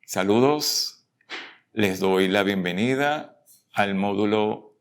Saludos, les doy la bienvenida al módulo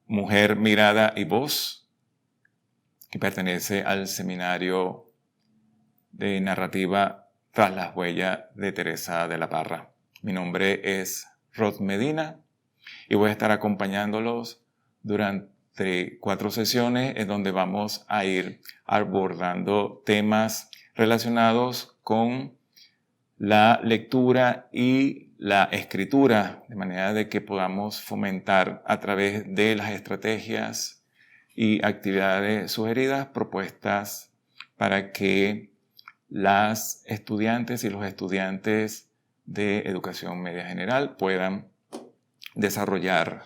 Mujer, Mirada y Voz, que pertenece al seminario de narrativa Tras las huellas de Teresa de la Parra. Mi nombre es Rod Medina y voy a estar acompañándolos durante 4 sesiones en donde vamos a ir abordando temas relacionados con la lectura y la escritura, de manera de que podamos fomentar a través de las estrategias y actividades sugeridas propuestas para que las estudiantes y los estudiantes de educación media general puedan desarrollar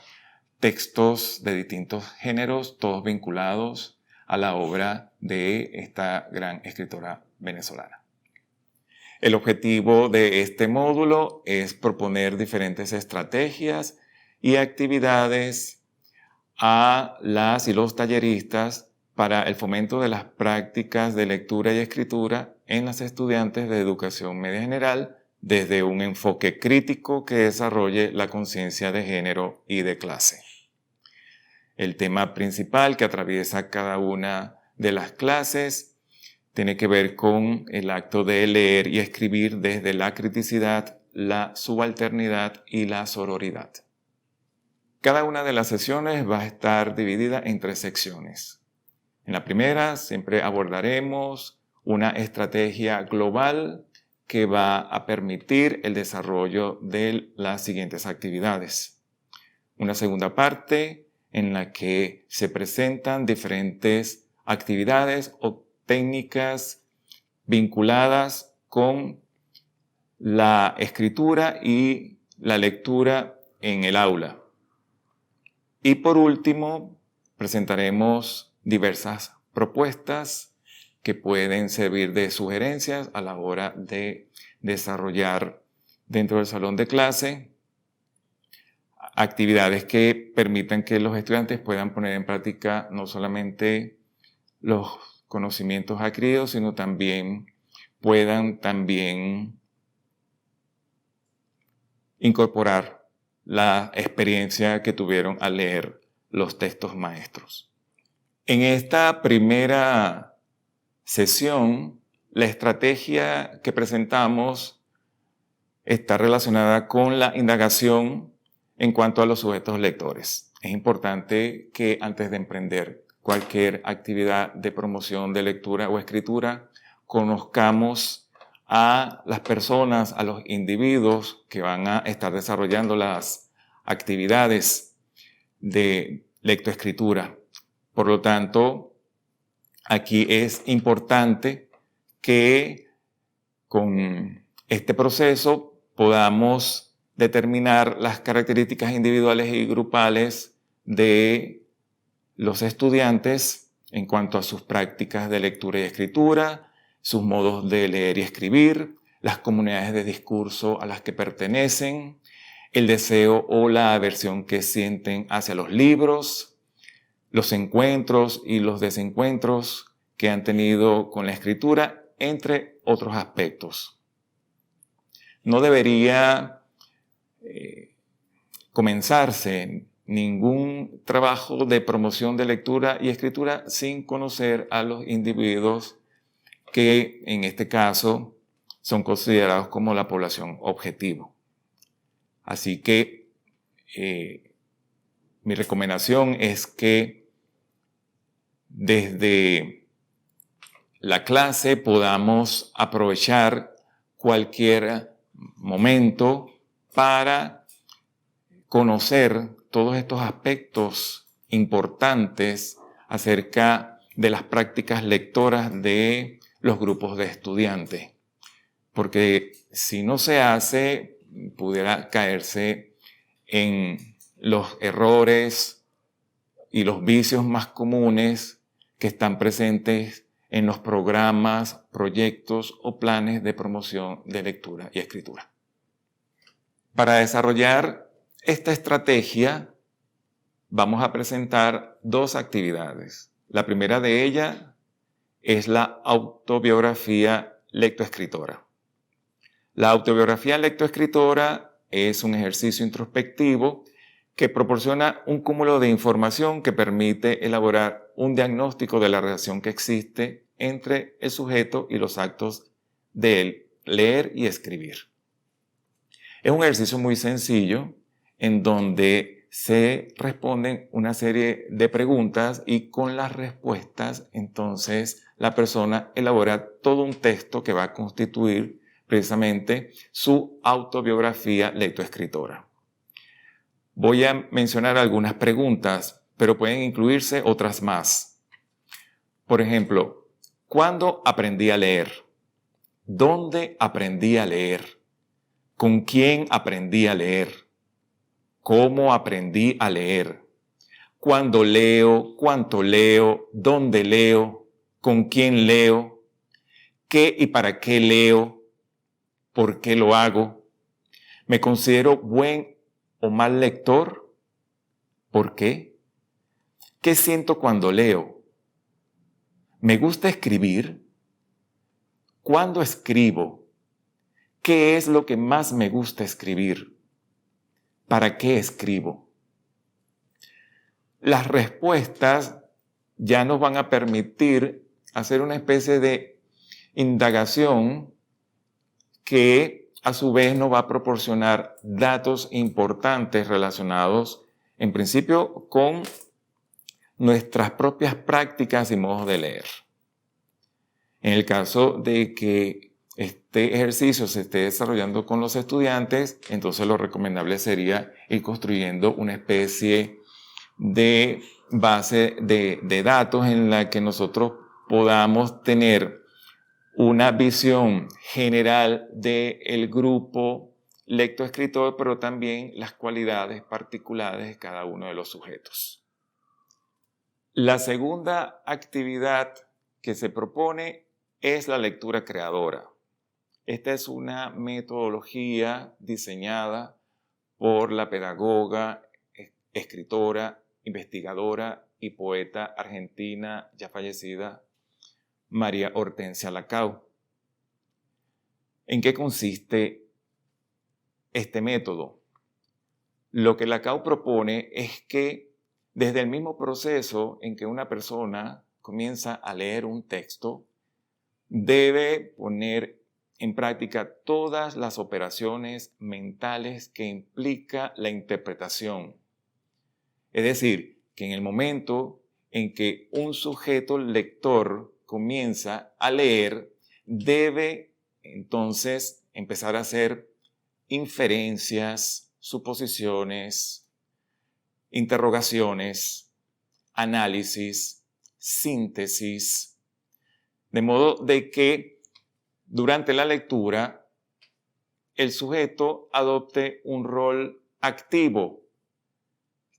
textos de distintos géneros, todos vinculados a la obra de esta gran escritora venezolana. El objetivo de este módulo es proponer diferentes estrategias y actividades a las y los talleristas para el fomento de las prácticas de lectura y escritura en las estudiantes de educación media general desde un enfoque crítico que desarrolle la conciencia de género y de clase. El tema principal que atraviesa cada una de las clases tiene que ver con el acto de leer y escribir desde la criticidad, la subalternidad y la sororidad. Cada una de las sesiones va a estar dividida en 3 secciones. En la primera siempre abordaremos una estrategia global que va a permitir el desarrollo de las siguientes actividades. Una segunda parte en la que se presentan diferentes actividades o técnicas vinculadas con la escritura y la lectura en el aula. Y por último, presentaremos diversas propuestas que pueden servir de sugerencias a la hora de desarrollar dentro del salón de clase actividades que permitan que los estudiantes puedan poner en práctica no solamente los conocimientos adquiridos, sino también puedan incorporar la experiencia que tuvieron al leer los textos maestros. En esta primera sesión, la estrategia que presentamos está relacionada con la indagación en cuanto a los sujetos lectores. Es importante que antes de emprender cualquier actividad de promoción de lectura o escritura, conozcamos a las personas, a los individuos que van a estar desarrollando las actividades de lectoescritura. Por lo tanto, aquí es importante que con este proceso podamos determinar las características individuales y grupales de los estudiantes en cuanto a sus prácticas de lectura y escritura, sus modos de leer y escribir, las comunidades de discurso a las que pertenecen, el deseo o la aversión que sienten hacia los libros, los encuentros y los desencuentros que han tenido con la escritura, entre otros aspectos. No debería comenzarse ningún trabajo de promoción de lectura y escritura sin conocer a los individuos que en este caso son considerados como la población objetivo. Así que mi recomendación es que desde la clase podamos aprovechar cualquier momento para conocer todos estos aspectos importantes acerca de las prácticas lectoras de los grupos de estudiantes. Porque si no se hace, pudiera caerse en los errores y los vicios más comunes que están presentes en los programas, proyectos o planes de promoción de lectura y escritura. Para desarrollar esta estrategia vamos a presentar 2 actividades. La primera de ellas es la autobiografía lectoescritora. La autobiografía lectoescritora es un ejercicio introspectivo que proporciona un cúmulo de información que permite elaborar un diagnóstico de la relación que existe entre el sujeto y los actos de leer y escribir. Es un ejercicio muy sencillo en donde se responden una serie de preguntas y con las respuestas entonces la persona elabora todo un texto que va a constituir precisamente su autobiografía lectoescritora. Voy a mencionar algunas preguntas, pero pueden incluirse otras más. Por ejemplo, ¿cuándo aprendí a leer? ¿Dónde aprendí a leer? ¿Con quién aprendí a leer? ¿Cómo aprendí a leer? ¿Cuándo leo? ¿Cuánto leo? ¿Dónde leo? ¿Con quién leo? ¿Qué y para qué leo? ¿Por qué lo hago? ¿Me considero buen o mal lector? ¿Por qué? ¿Qué siento cuando leo? ¿Me gusta escribir? ¿Cuándo escribo? ¿Qué es lo que más me gusta escribir? ¿Para qué escribo? Las respuestas ya nos van a permitir hacer una especie de indagación que a su vez nos va a proporcionar datos importantes relacionados en principio con nuestras propias prácticas y modos de leer. En el caso de que este ejercicio se esté desarrollando con los estudiantes, entonces lo recomendable sería ir construyendo una especie de base de datos en la que nosotros podamos tener una visión general del grupo lectoescritor, pero también las cualidades particulares de cada uno de los sujetos. La segunda actividad que se propone es la lectura creadora. Esta es una metodología diseñada por la pedagoga, escritora, investigadora y poeta argentina ya fallecida, María Hortensia Lacau. ¿En qué consiste este método? Lo que Lacau propone es que desde el mismo proceso en que una persona comienza a leer un texto, debe poner en práctica todas las operaciones mentales que implica la interpretación. Es decir, que en el momento en que un sujeto lector comienza a leer, debe entonces empezar a hacer inferencias, suposiciones, interrogaciones, análisis, síntesis, de modo de que durante la lectura el sujeto adopte un rol activo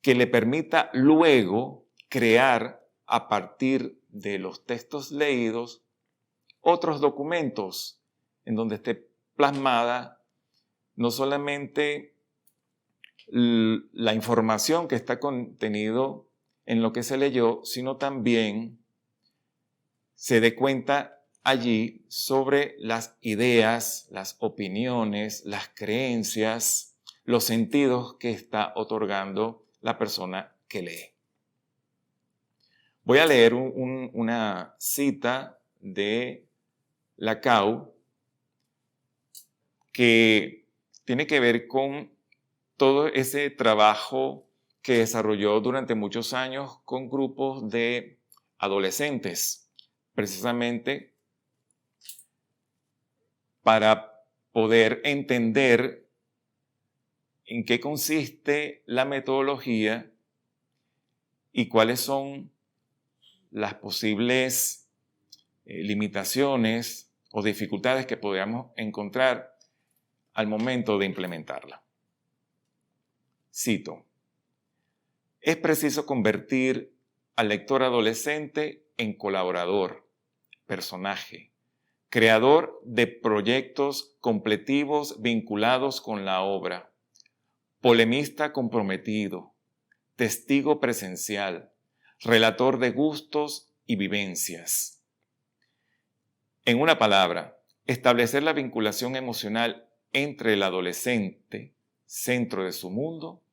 que le permita luego crear a partir de los textos leídos otros documentos en donde esté plasmada no solamente la información que está contenido en lo que se leyó, sino también se dé cuenta allí sobre las ideas, las opiniones, las creencias, los sentidos que está otorgando la persona que lee. Voy a leer una cita de Lacau que tiene que ver con todo ese trabajo que desarrolló durante muchos años con grupos de adolescentes, precisamente para poder entender en qué consiste la metodología y cuáles son las posibles limitaciones o dificultades que podríamos encontrar al momento de implementarla. Cito: es preciso convertir al lector adolescente en colaborador, personaje, creador de proyectos completivos vinculados con la obra, polemista comprometido, testigo presencial, relator de gustos y vivencias. En una palabra, establecer la vinculación emocional entre el adolescente, centro de su mundo,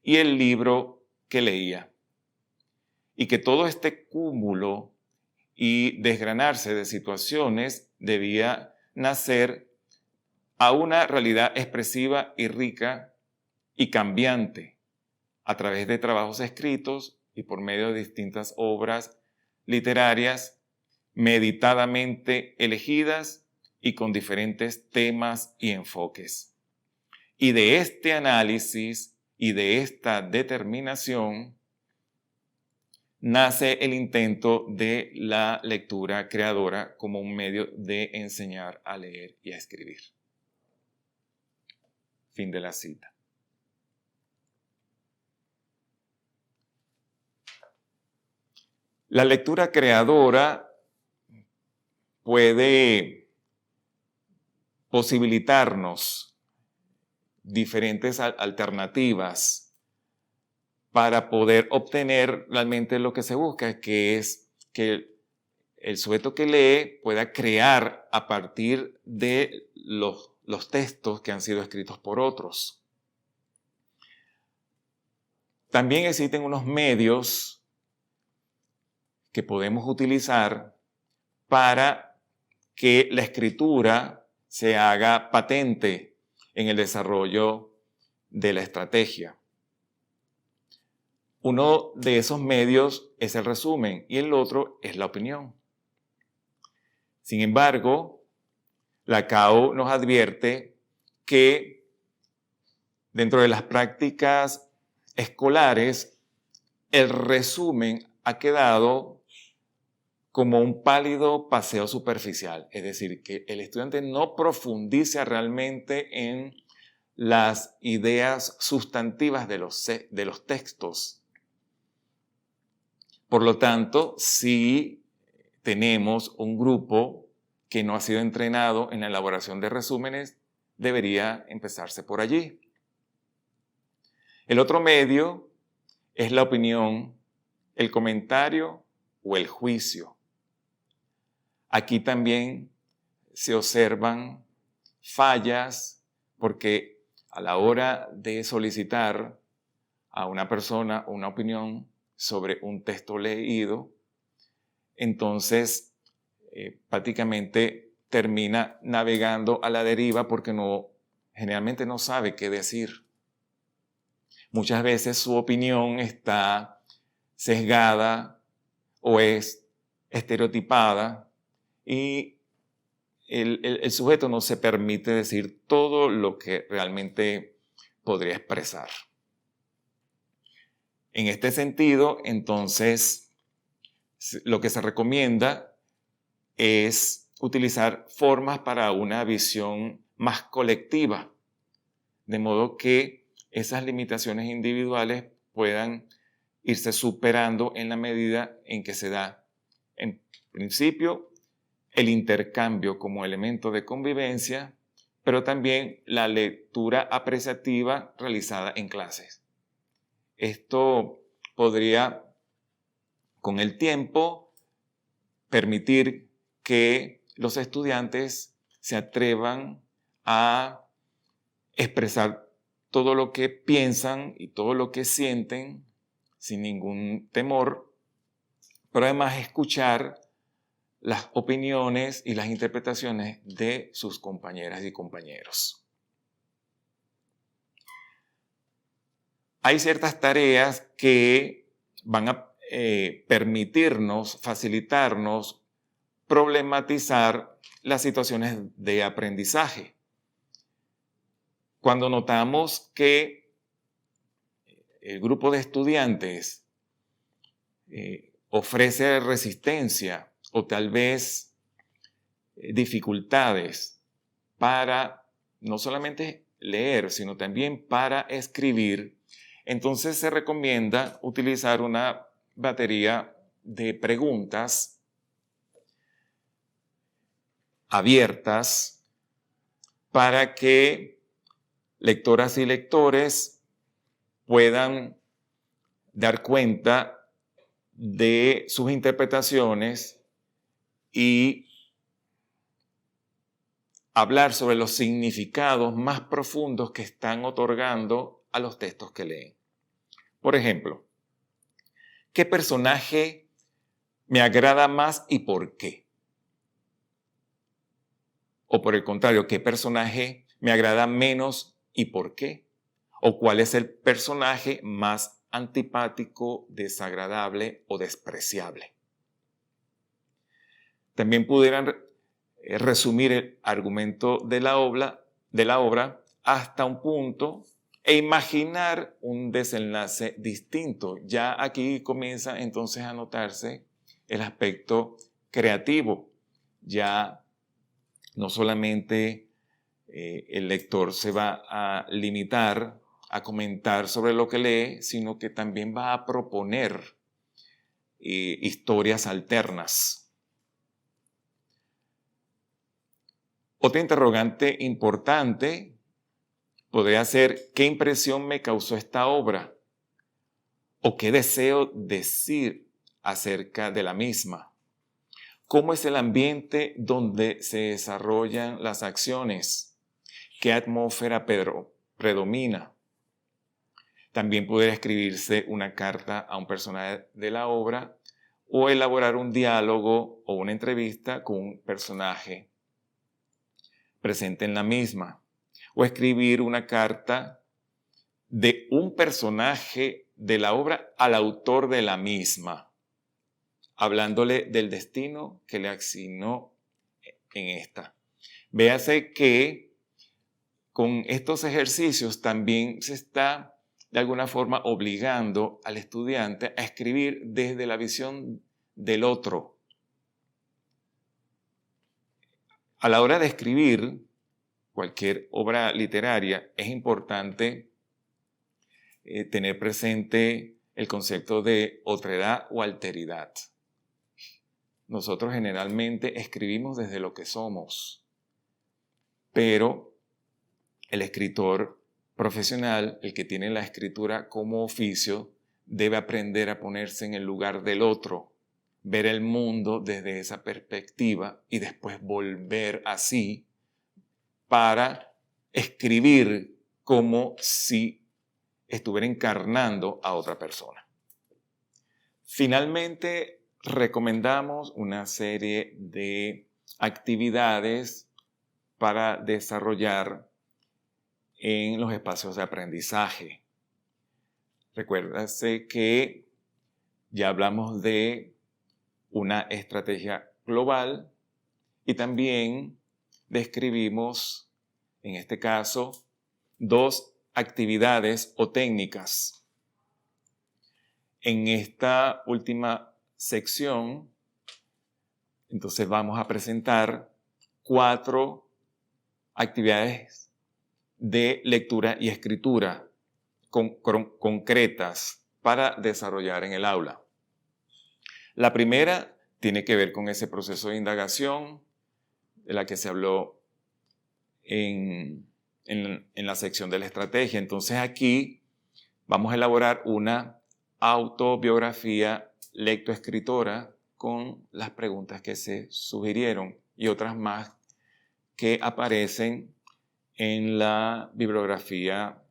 y el libro que leía. Y que todo este cúmulo y desgranarse de situaciones debía nacer a una realidad expresiva y rica y cambiante a través de trabajos escritos y por medio de distintas obras literarias meditadamente elegidas y con diferentes temas y enfoques. Y de este análisis y de esta determinación nace el intento de la lectura creadora como un medio de enseñar a leer y a escribir. Fin de la cita. La lectura creadora puede posibilitarnos diferentes alternativas para poder obtener realmente lo que se busca, que es que el sujeto que lee pueda crear a partir de los textos que han sido escritos por otros. También existen unos medios que podemos utilizar para que la escritura se haga patente en el desarrollo de la estrategia. Uno de esos medios es el resumen y el otro es la opinión. Sin embargo, la CAO nos advierte que dentro de las prácticas escolares, el resumen ha quedado como un pálido paseo superficial, es decir, que el estudiante no profundiza realmente en las ideas sustantivas de los textos. Por lo tanto, si tenemos un grupo que no ha sido entrenado en la elaboración de resúmenes, debería empezarse por allí. El otro medio es la opinión, el comentario o el juicio. Aquí también se observan fallas porque a la hora de solicitar a una persona una opinión sobre un texto leído, entonces prácticamente termina navegando a la deriva porque generalmente no sabe qué decir. Muchas veces su opinión está sesgada o es estereotipada y el sujeto no se permite decir todo lo que realmente podría expresar. En este sentido, entonces, lo que se recomienda es utilizar formas para una visión más colectiva, de modo que esas limitaciones individuales puedan irse superando en la medida en que se da, en principio, el intercambio como elemento de convivencia, pero también la lectura apreciativa realizada en clases. Esto podría, con el tiempo, permitir que los estudiantes se atrevan a expresar todo lo que piensan y todo lo que sienten sin ningún temor, pero además escuchar las opiniones y las interpretaciones de sus compañeras y compañeros. Hay ciertas tareas que van a permitirnos, facilitarnos, problematizar las situaciones de aprendizaje. Cuando notamos que el grupo de estudiantes ofrece resistencia o tal vez dificultades para no solamente leer, sino también para escribir, entonces se recomienda utilizar una batería de preguntas abiertas para que lectoras y lectores puedan dar cuenta de sus interpretaciones y hablar sobre los significados más profundos que están otorgando a los textos que leen. Por ejemplo, ¿qué personaje me agrada más y por qué? O por el contrario, ¿qué personaje me agrada menos y por qué? ¿O cuál es el personaje más antipático, desagradable o despreciable? También pudieran resumir el argumento de la obra hasta un punto e imaginar un desenlace distinto. Ya aquí comienza entonces a notarse el aspecto creativo. Ya no solamente el lector se va a limitar a comentar sobre lo que lee, sino que también va a proponer historias alternas. Otra interrogante importante podría ser: ¿qué impresión me causó esta obra? ¿O qué deseo decir acerca de la misma? ¿Cómo es el ambiente donde se desarrollan las acciones? ¿Qué atmósfera predomina? También pudiera escribirse una carta a un personaje de la obra o elaborar un diálogo o una entrevista con un personaje presente en la misma, o escribir una carta de un personaje de la obra al autor de la misma, hablándole del destino que le asignó en esta. Véase que con estos ejercicios también se está de alguna forma obligando al estudiante a escribir desde la visión del otro. A la hora de escribir cualquier obra literaria es importante tener presente el concepto de otredad o alteridad. Nosotros generalmente escribimos desde lo que somos, pero el escritor profesional, el que tiene la escritura como oficio, debe aprender a ponerse en el lugar del otro, ver el mundo desde esa perspectiva y después volver así para escribir como si estuviera encarnando a otra persona. Finalmente, recomendamos una serie de actividades para desarrollar en los espacios de aprendizaje. Recuérdase que ya hablamos de una estrategia global y también describimos, en este caso, 2 actividades o técnicas. En esta última sección, entonces vamos a presentar 4 actividades de lectura y escritura concretas para desarrollar en el aula. La primera tiene que ver con ese proceso de indagación de la que se habló en la sección de la estrategia. Entonces aquí vamos a elaborar una autobiografía lectoescritora con las preguntas que se sugirieron y otras más que aparecen en la bibliografía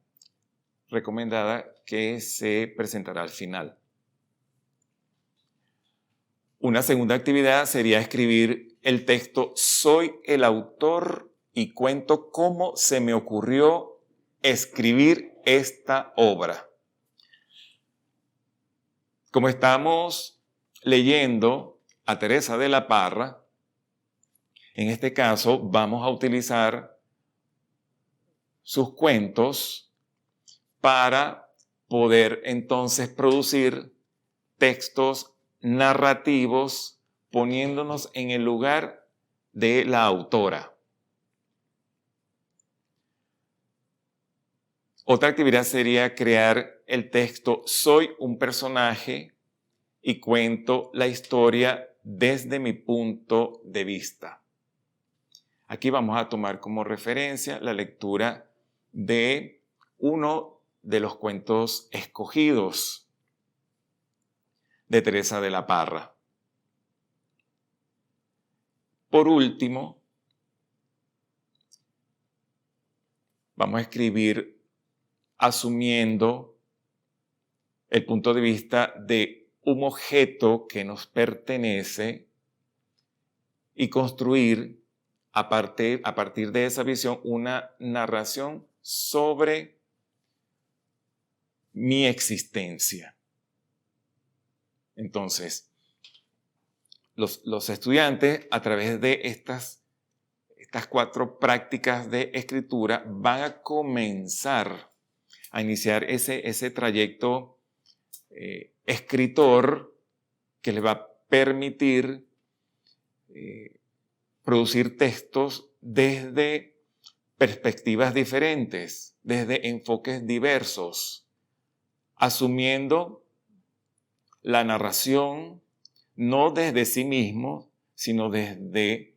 recomendada que se presentará al final. Una segunda actividad sería escribir el texto "Soy el autor y cuento cómo se me ocurrió escribir esta obra". Como estamos leyendo a Teresa de la Parra, en este caso vamos a utilizar sus cuentos para poder entonces producir textos narrativos poniéndonos en el lugar de la autora. Otra actividad sería crear el texto "Soy un personaje y cuento la historia desde mi punto de vista". Aquí vamos a tomar como referencia la lectura de uno de los cuentos escogidos de Teresa de la Parra. Por último, vamos a escribir asumiendo el punto de vista de un objeto que nos pertenece y construir a partir de esa visión una narración sobre mi existencia. Entonces, los estudiantes, a través de estas 4 prácticas de escritura, van a comenzar a iniciar ese trayecto escritor que les va a permitir producir textos desde perspectivas diferentes, desde enfoques diversos, asumiendo la narración no desde sí mismo, sino desde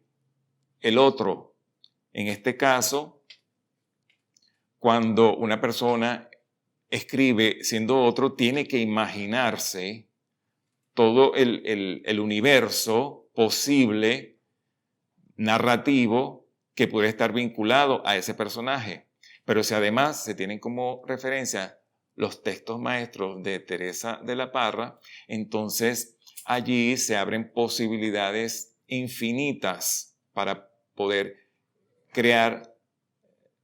el otro. En este caso, cuando una persona escribe siendo otro, tiene que imaginarse todo el universo posible, narrativo, que puede estar vinculado a ese personaje. Pero si además se tienen como referencia los textos maestros de Teresa de la Parra, entonces allí se abren posibilidades infinitas para poder crear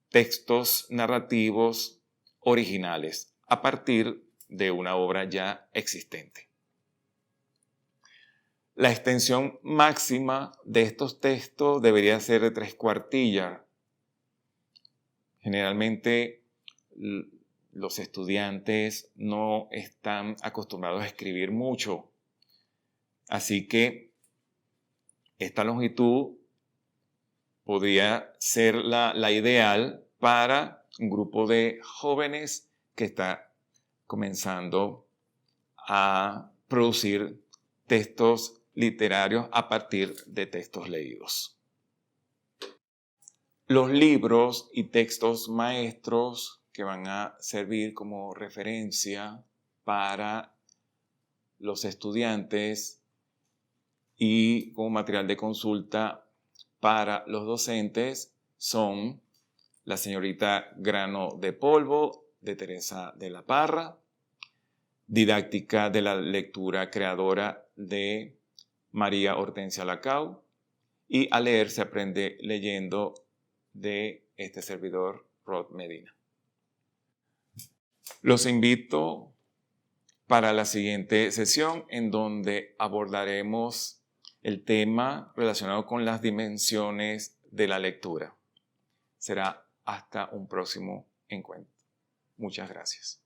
textos narrativos originales a partir de una obra ya existente. La extensión máxima de estos textos debería ser de 3/4. Generalmente los estudiantes no están acostumbrados a escribir mucho, así que esta longitud podría ser la ideal para un grupo de jóvenes que está comenzando a producir textos literarios a partir de textos leídos. Los libros y textos maestros que van a servir como referencia para los estudiantes y como material de consulta para los docentes son La señorita Grano de Polvo, de Teresa de la Parra, Didáctica de la lectura creadora, de María Hortensia Lacau, y A leer se aprende leyendo, de este servidor, Rod Medina. Los invito para la siguiente sesión, en donde abordaremos el tema relacionado con las dimensiones de la lectura. Será hasta un próximo encuentro. Muchas gracias.